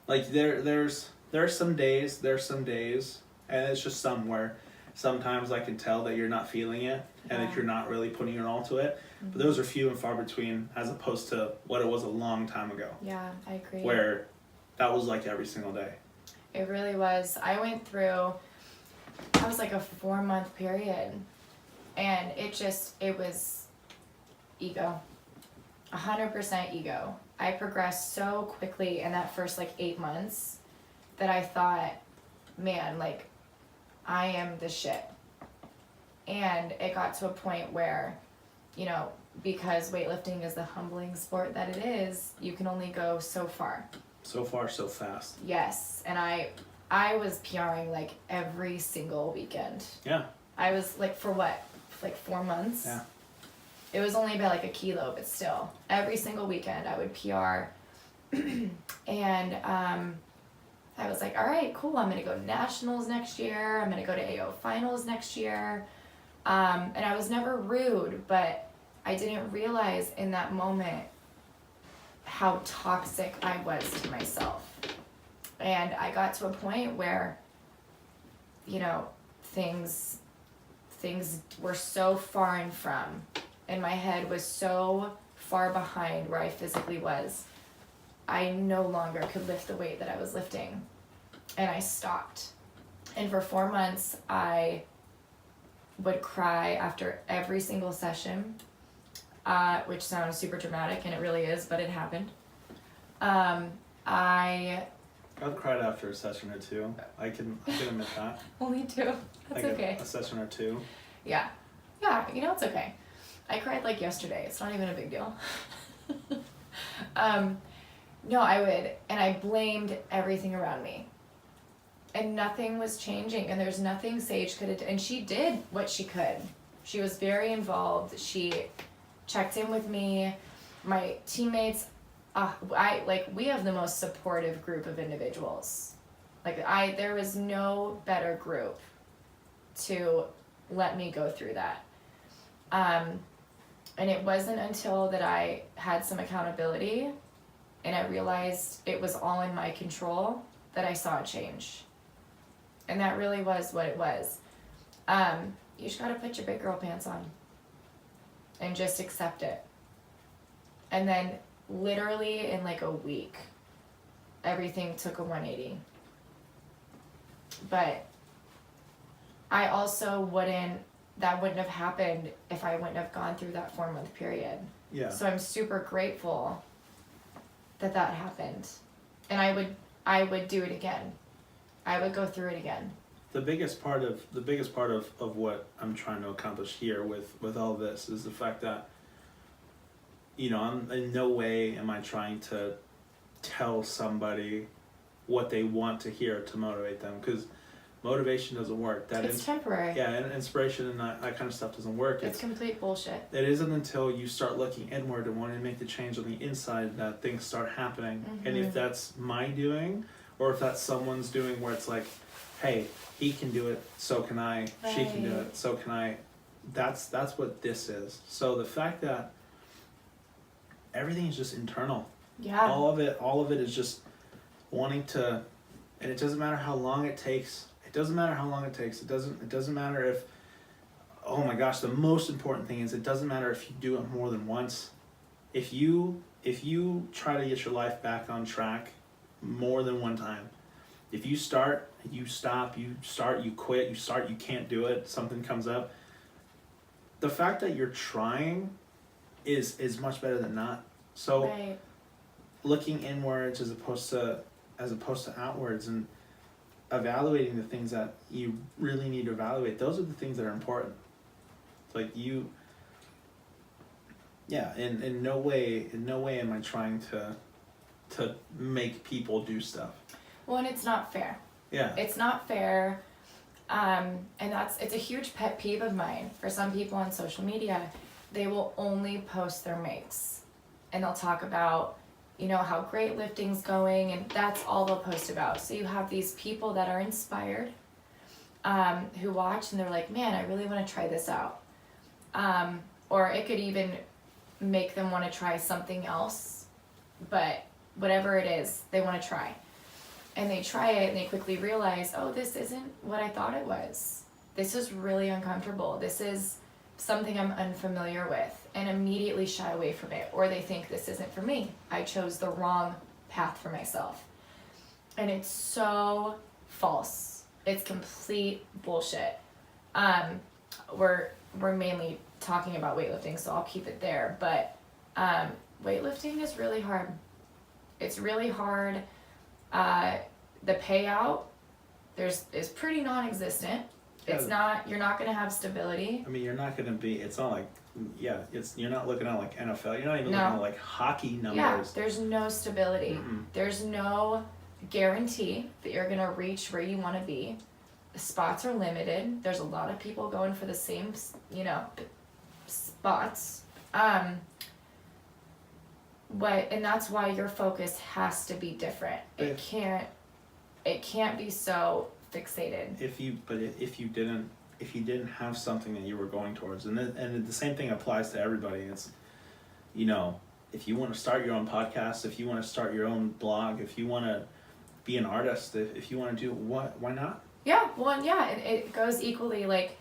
Like there's some days, and it's just somewhere. Sometimes I can tell that you're not feeling it and that you're not really putting your all to it. But those are few and far between, as opposed to what it was a long time ago. Yeah, I agree. Where that was like every single day. It really was. I went through, that was like a 4-month period, and it was ego. 100% ego. I progressed so quickly in that first like 8 months that I thought, man, like, I am the shit. And it got to a point where, you know, because weightlifting is the humbling sport that it is, you can only go so far. So far, so fast. Yes, and I was PRing like every single weekend. Yeah. I was like, for what? Like 4 months? Yeah. It was only about like a kilo, but still. Every single weekend I would PR. And I was like, all right, cool. I'm going to go to nationals next year. I'm going to go to AO finals next year. And I was never rude, but I didn't realize in that moment how toxic I was to myself. And I got to a point where, you know, things were so far in from, and my head was so far behind where I physically was. I no longer could lift the weight that I was lifting, and I stopped. And for 4 months, I would cry after every single session, which sounds super dramatic, and it really is, but it happened. I've cried after a session or two. I can admit that. Only 2. That's like okay. A session or two. Yeah, you know, it's okay. I cried like yesterday. It's not even a big deal. No, I would, and I blamed everything around me. And nothing was changing, and there's nothing Sage could have done. And she did what she could. She was very involved. She checked in with me. My teammates, we have the most supportive group of individuals. There was no better group to let me go through that. And it wasn't until that I had some accountability and I realized it was all in my control that I saw a change. And that really was what it was. You just gotta put your big girl pants on and just accept it. And then literally in like a week, everything took a 180. But I also that wouldn't have happened if I wouldn't have gone through that 4-month period. Yeah. So I'm super grateful that happened. And I would do it again. I would go through it again. The biggest part of what I'm trying to accomplish here with all this is the fact that, you know, I'm in no way am I trying to tell somebody what they want to hear to motivate them, because motivation doesn't work. It's temporary. Yeah, and inspiration and that kind of stuff doesn't work. It's complete bullshit. It isn't until you start looking inward and wanting to make the change on the inside that things start happening. Mm-hmm. And if that's my doing, or if that's someone's doing, where it's like, hey, he can do it, so can I. Right. She can do it, so can I. That's what this is. So the fact that everything is just internal. Yeah. All of it is just wanting to, and it doesn't matter how long it takes. It doesn't matter how long it takes. It doesn't matter if, oh my gosh, the most important thing is it doesn't matter if you do it more than once. If you try to get your life back on track more than one time, if you start, you stop, you start, you quit, you start, you can't do it, something comes up, the fact that you're trying is much better than not. So right. Looking inwards as opposed to outwards, and evaluating the things that you really need to evaluate, those are the things that are important. Like in no way am I trying to make people do stuff. Well, and it's not fair. Yeah. It's not fair. And it's a huge pet peeve of mine. For some people on social media, they will only post their makes. And they'll talk about, you know, how great lifting's going, and that's all they'll post about. So you have these people that are inspired, who watch and they're like, man, I really want to try this out. Or it could even make them want to try something else, but whatever it is, they want to try. And they try it and they quickly realize, oh, this isn't what I thought it was. This is really uncomfortable. This is something I'm unfamiliar with, and immediately shy away from it. Or they think, this isn't for me. I chose the wrong path for myself. And it's so false. It's complete bullshit. We're mainly talking about weightlifting, so I'll keep it there. But weightlifting is really hard. It's really hard. The payout is pretty non-existent. It's not, you're not going to have stability. I mean, you're not going to be, it's not like, you're not looking at like NFL. You're not even looking at like hockey numbers. Yeah, there's no stability. Mm-mm. There's no guarantee that you're going to reach where you want to be. The spots are limited. There's a lot of people going for the same, spots. And that's why your focus has to be different. It can't be so fixated. If you didn't have something that you were going towards, and the same thing applies to everybody. It's, if you want to start your own podcast, if you want to start your own blog, if you want to be an artist, if you want to do why not? Yeah, well, yeah, it goes equally. Like,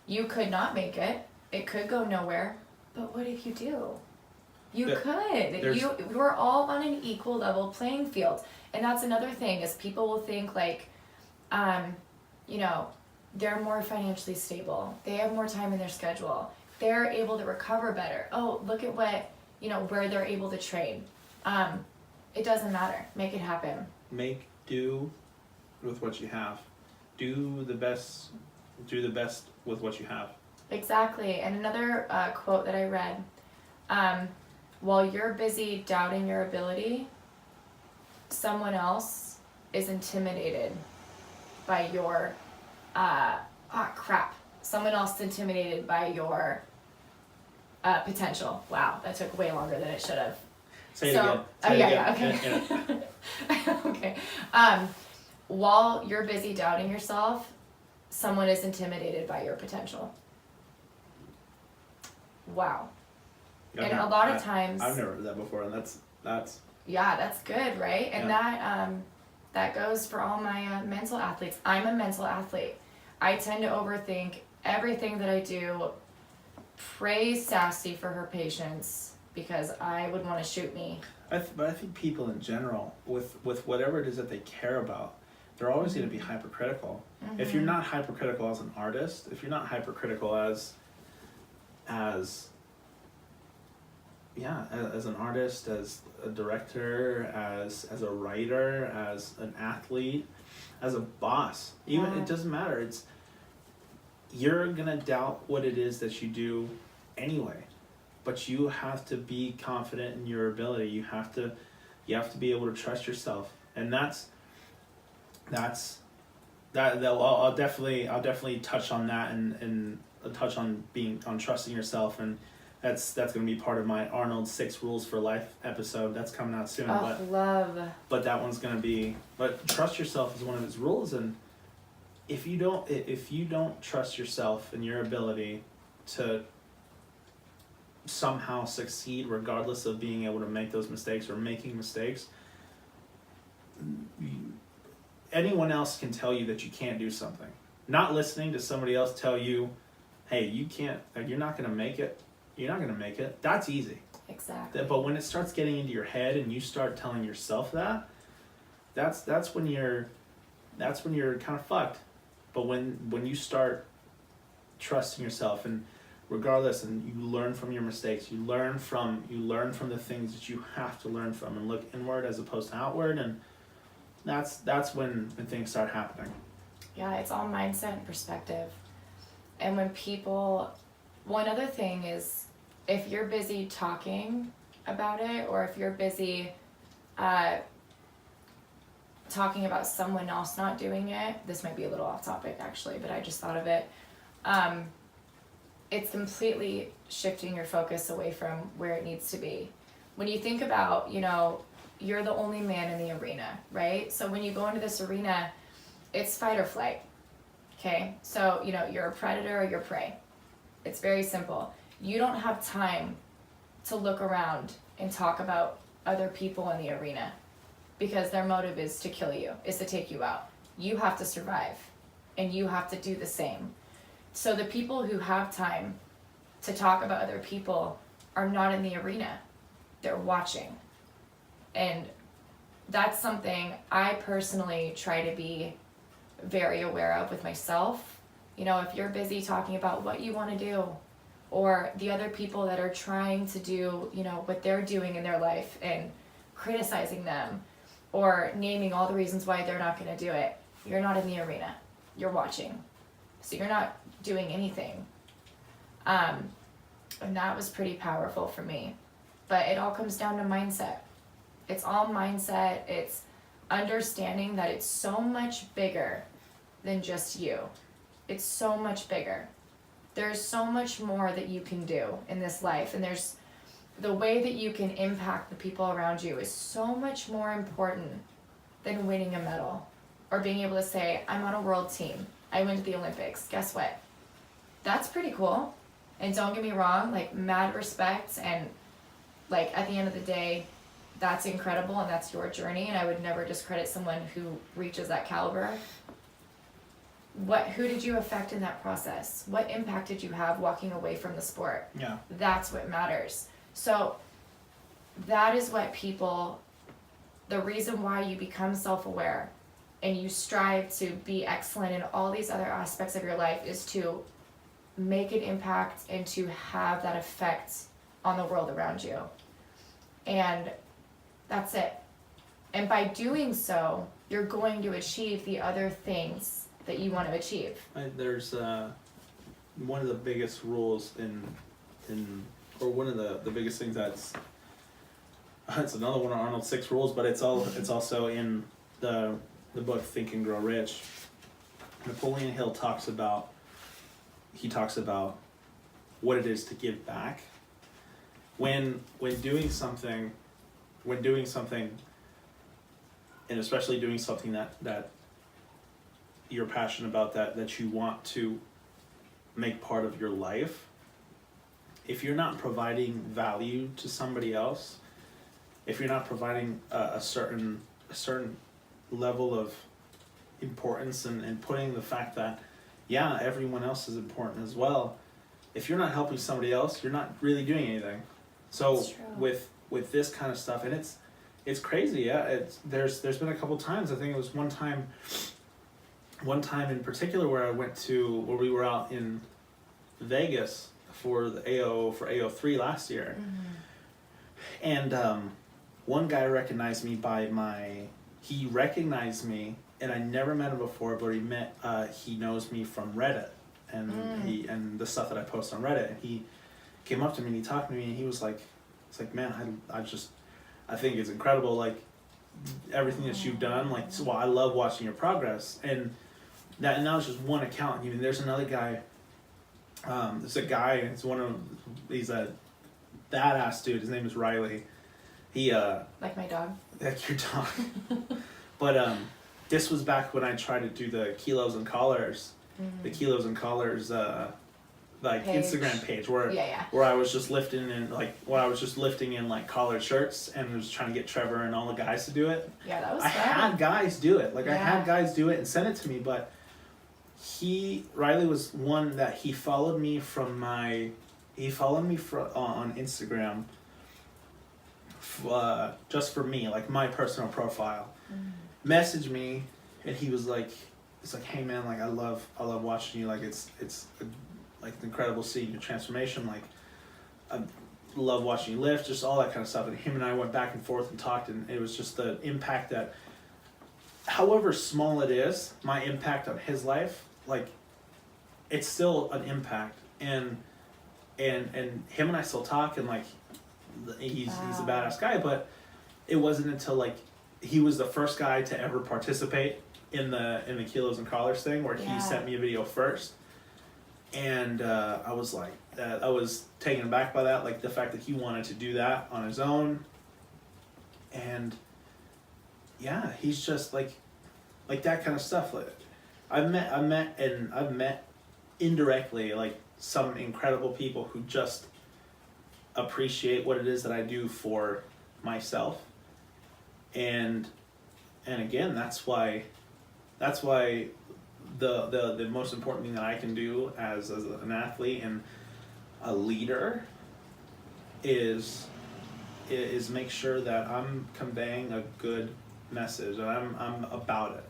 you could not make it. It could go nowhere. But what if you do? We're all on an equal level playing field. And that's another thing, is people will think like, they're more financially stable. They have more time in their schedule. They're able to recover better. Oh, look at what, where they're able to train. It doesn't matter. Make it happen. Make do with what you have. Do the best with what you have. Exactly. And another quote that I read, while you're busy doubting your ability, someone else is intimidated by your someone else is intimidated by your potential. Wow, that took way longer than it should have. Say it again. Okay. Okay. While you're busy doubting yourself, someone is intimidated by your potential. Wow. And a lot of times, I've never heard that before, and that's yeah, that's good, right? And that goes for all my mental athletes. I'm a mental athlete. I tend to overthink everything that I do. Praise Sassy for her patience, because I would want to shoot me. But I think people in general, with whatever it is that they care about, they're always going to be hypercritical. Mm-hmm. If you're not hypercritical as an artist, if you're not hypercritical as an artist, as a director, as a writer, as an athlete, as a boss, even it doesn't matter. You're gonna doubt what it is that you do anyway, but you have to be confident in your ability. You have to be able to trust yourself, and I'll definitely touch on that and touch on trusting yourself, and that's going to be part of my Arnold 6 Rules for Life episode that's coming out soon. But that one's going to be, but trust yourself is one of his rules. And if you don't trust yourself and your ability to somehow succeed, regardless of being able to make those mistakes or making mistakes, anyone else can tell you that you can't do something. Not listening to somebody else tell you, hey, you can't, you're not going to make it. You're not going to make it. That's easy. Exactly. But when it starts getting into your head and you start telling yourself that's when you're kind of fucked. But when you start trusting yourself, and regardless, and you learn from your mistakes, you learn from the things that you have to learn from, and look inward as opposed to outward, and that's when things start happening. Yeah, it's all mindset and perspective. And one other thing is, if you're busy talking about it, or if you're busy talking about someone else not doing it, this might be a little off topic actually, but I just thought of it. It's completely shifting your focus away from where it needs to be. When you think about, you know, you're the only man in the arena, right? So when you go into this arena, it's fight or flight, okay? So, you know, you're a predator or you're prey. It's very simple. You don't have time to look around and talk about other people in the arena because their motive is to kill you, is to take you out. You have to survive, and you have to do the same. So the people who have time to talk about other people are not in the arena. They're watching. And that's something I personally try to be very aware of with myself. You know, if you're busy talking about what you want to do, or the other people that are trying to do, you know, what they're doing in their life and criticizing them, or naming all the reasons why they're not going to do it, you're not in the arena. You're watching. So you're not doing anything. And that was pretty powerful for me. But it all comes down to mindset. It's all mindset. It's understanding that it's so much bigger than just you. It's so much bigger. There's so much more that you can do in this life. And there's the way that you can impact the people around you is so much more important than winning a medal or being able to say, I'm on a world team. I went to the Olympics. Guess what? That's pretty cool. And don't get me wrong, like, mad respect, and like at the end of the day, that's incredible and that's your journey, and I would never discredit someone who reaches that caliber. Who did you affect in that process? What impact did you have walking away from the sport? Yeah. That's what matters. So that is what people, the reason why you become self-aware and you strive to be excellent in all these other aspects of your life is to make an impact and to have that effect on the world around you. And that's it. And by doing so, you're going to achieve the other things that you want to achieve. There's one of the biggest rules or one of the biggest things that's it's another one of Arnold's 6 rules, but it's also in the book Think and Grow Rich. Napoleon Hill talks about what it is to give back. When doing something, and especially doing something that you're passionate about, that you want to make part of your life, if you're not providing value to somebody else, if you're not providing a certain level of importance and putting the fact that, yeah, everyone else is important as well, if you're not helping somebody else, you're not really doing anything. So with this kind of stuff, and it's crazy, yeah. There's been a couple times, I think it was one time in particular where we were out in Vegas for the AO3 last year. Mm-hmm. And one guy recognized me he recognized me, and I never met him before, but he knows me from Reddit and the stuff that I post on Reddit. And he came up to me and he talked to me and he was like, man, I think it's incredible, like everything that you've done, like, so I love watching your progress. And that was just one account. I mean, there's another guy, there's a guy, he's a badass dude, his name is Riley. He like my dog. Like your dog. But this was back when I tried to do the kilos and collars, the kilos and collars like page. Instagram page where I was just lifting in like collared shirts and was trying to get Trevor and all the guys to do it. Yeah, that was fun. I had guys do it. I had guys do it and send it to me, but Riley was one that he followed me on Instagram just for me, like my personal profile. Messaged me and he was like, it's like, hey man, like I love watching you, like it's like incredible seeing your transformation, like I love watching you lift, just all that kind of stuff. And him and I went back and forth and talked, and it was just the impact that, however small it is, my impact on his life, like it's still an impact. And him and I still talk, and like he's a badass guy, but it wasn't until like he was the first guy to ever participate in the kilos and collars thing, where he sent me a video first, and I was like, I was taken aback by that, like the fact that he wanted to do that on his own, and yeah, he's just like that kind of stuff. Like I've met indirectly like some incredible people who just appreciate what it is that I do for myself, and again, that's why the most important thing that I can do as an athlete and a leader is make sure that I'm conveying a good message, that I'm about it,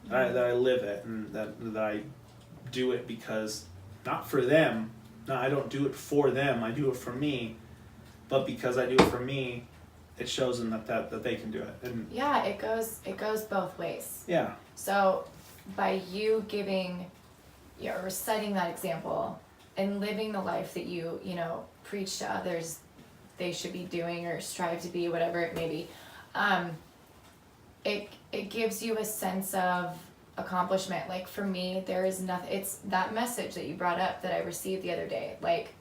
that I live it, and that I do it because not for them. No, I don't do it for them. I do it for me, but because I do it for me, it shows them that they can do it. And yeah, it goes both ways. Yeah. So by you giving, or setting that example and living the life that you preach to others they should be doing or strive to be, whatever it may be, it gives you a sense of accomplishment. Like for me, there is nothing, it's that message that you brought up that I received the other day, like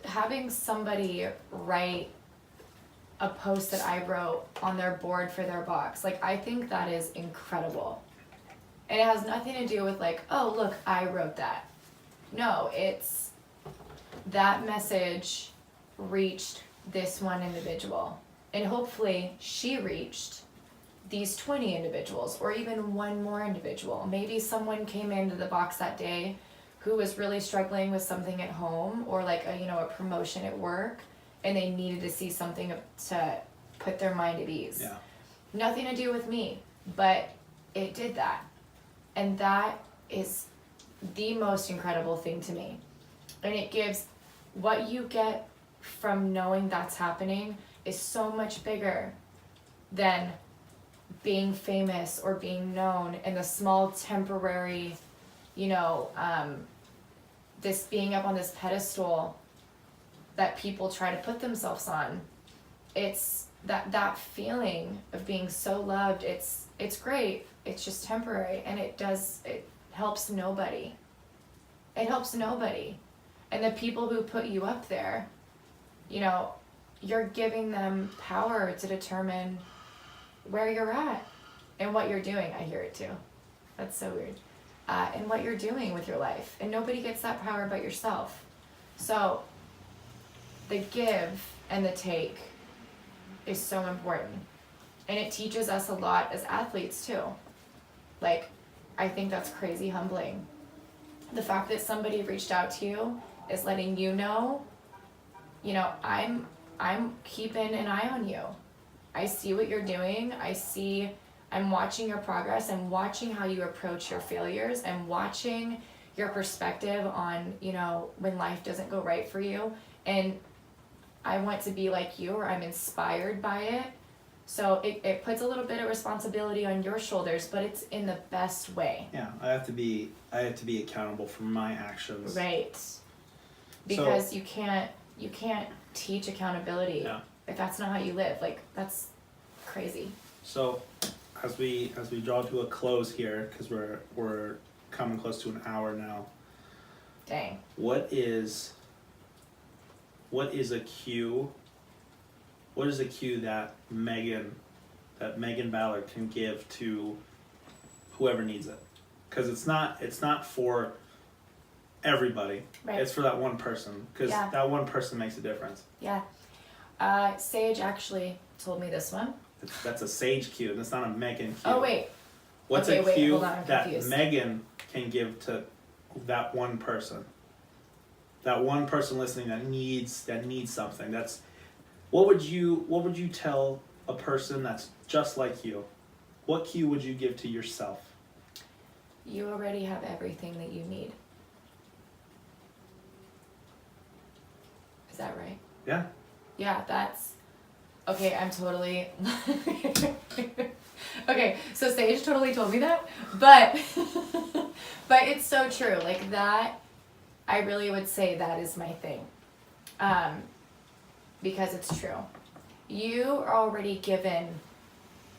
having somebody write a post that I wrote on their board for their box, like I think that is incredible. And it has nothing to do with like, oh look, I wrote that. No, it's that message reached this one individual, and hopefully she reached these 20 individuals, or even one more individual. Maybe someone came into the box that day who was really struggling with something at home, or like a promotion at work, and they needed to see something to put their mind at ease. Yeah. Nothing to do with me, but it did that. And that is the most incredible thing to me. And it gives, what you get from knowing that's happening is so much bigger than being famous or being known and the small temporary, this being up on this pedestal that people try to put themselves on. It's that feeling of being so loved. It's great. It's just temporary, and it helps nobody. It helps nobody. And the people who put you up there, you're giving them power to determine where you're at and what you're doing. I hear it too. That's so weird. And what you're doing with your life. And nobody gets that power but yourself. So the give and the take is so important. And it teaches us a lot as athletes too. Like, I think that's crazy humbling. The fact that somebody reached out to you is letting you know, I'm keeping an eye on you. I see what you're doing. I'm watching your progress. I'm watching how you approach your failures. I'm watching your perspective on, when life doesn't go right for you. And I want to be like you, or I'm inspired by it. So it puts a little bit of responsibility on your shoulders, but it's in the best way. Yeah, I have to be accountable for my actions. Right. Because you can't teach accountability if that's not how you live. Like, that's crazy. So as we draw to a close here, because we're coming close to an hour now. Dang. What is a cue? What is a cue that Megan Ballard can give to whoever needs it? Because it's not for everybody. Right. It's for that one person. Because that one person makes a difference. Yeah. Sage actually told me this one. That's a Sage cue, and it's not a Megan cue. Oh wait. What's a cue hold on, I'm that confused. Megan can give to that one person? That one person listening that needs something. What would you tell a person that's just like you? What cue would you give to yourself? You already have everything that you need. Is that right? Yeah. Yeah, that's okay. I'm totally okay. So Sage totally told me that, but it's so true. Like that, I really would say that is my thing, because it's true. You are already given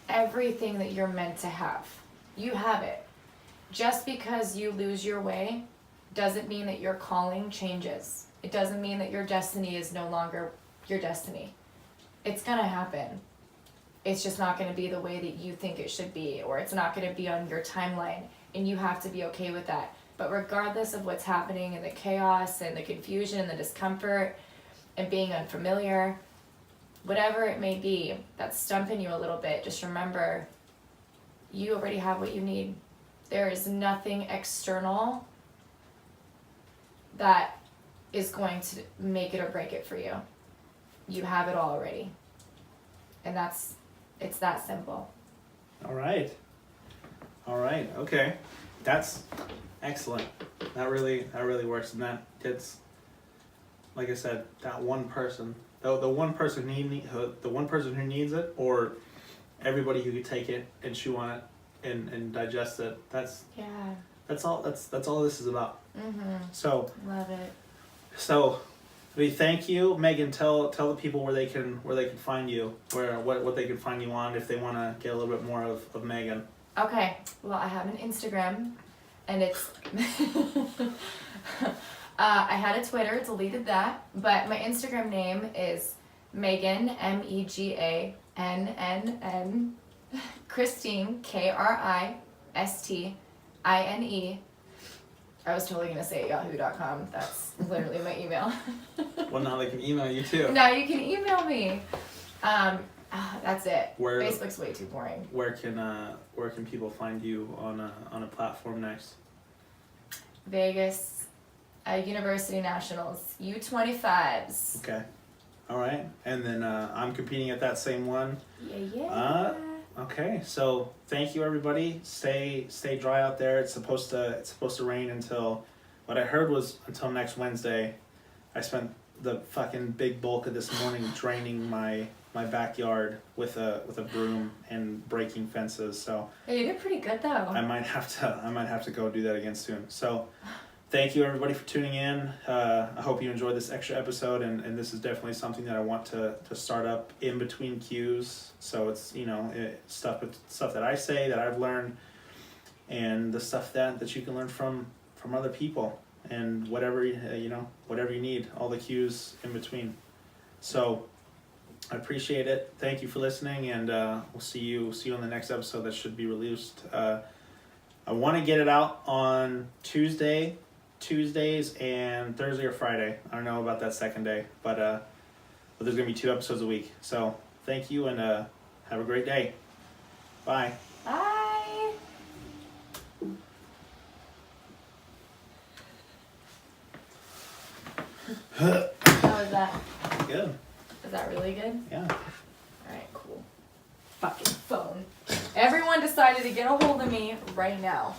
everything that you're meant to have. You have it. Just because you lose your way doesn't mean that your calling changes. It doesn't mean that your destiny is no longer your destiny. It's gonna happen. It's just not gonna be the way that you think it should be, or it's not gonna be on your timeline, and you have to be okay with that. But regardless of what's happening and the chaos and the confusion and the discomfort and being unfamiliar, whatever it may be that's stumping you a little bit, just remember, you already have what you need. There is nothing external that is going to make it or break it for you. You have it all already. And it's that simple. All right. Okay. That's excellent. That really works. And that gets, like I said, that one person, the one person who needs it, or everybody who could take it and chew on it and digest it. That's all this is about. Mm-hmm. So Love it. So we thank you, Megan. Tell the people where they can find you, what they can find you on if they want to get a little bit more of Megan. Okay, well, I have an Instagram, and it's I had a Twitter, deleted that, but my Instagram name is Megan, Megann, Christine, Kristine. I was totally going to say yahoo.com. That's literally my email. Well, now they can email you too. Now you can email me. That's it. Where, Facebook's way too boring. Where can people find you on a platform next? Vegas, University Nationals, U25s. Okay. All right. And then I'm competing at that same one. Yeah. Okay, so thank you everybody. Stay dry out there. It's supposed to rain until, what I heard was until next Wednesday. I spent the fucking big bulk of this morning draining my backyard with a broom and breaking fences. So Hey, you did pretty good though. I might have to go do that again soon. So thank you everybody for tuning in. I hope you enjoyed this extra episode, and this is definitely something that I want to start up in between cues. So it's stuff that I say that I've learned, and the stuff that you can learn from other people, and whatever you need, all the cues in between. So I appreciate it. Thank you for listening, and we'll see you on the next episode that should be released. I want to get it out on Tuesdays and Thursday or Friday. I don't know about that second day, but there's gonna be 2 episodes a week. So thank you, and have a great day. Bye. Bye. How was that? Good. Is that really good? Yeah. Alright, cool. Fucking phone. Everyone decided to get a hold of me right now.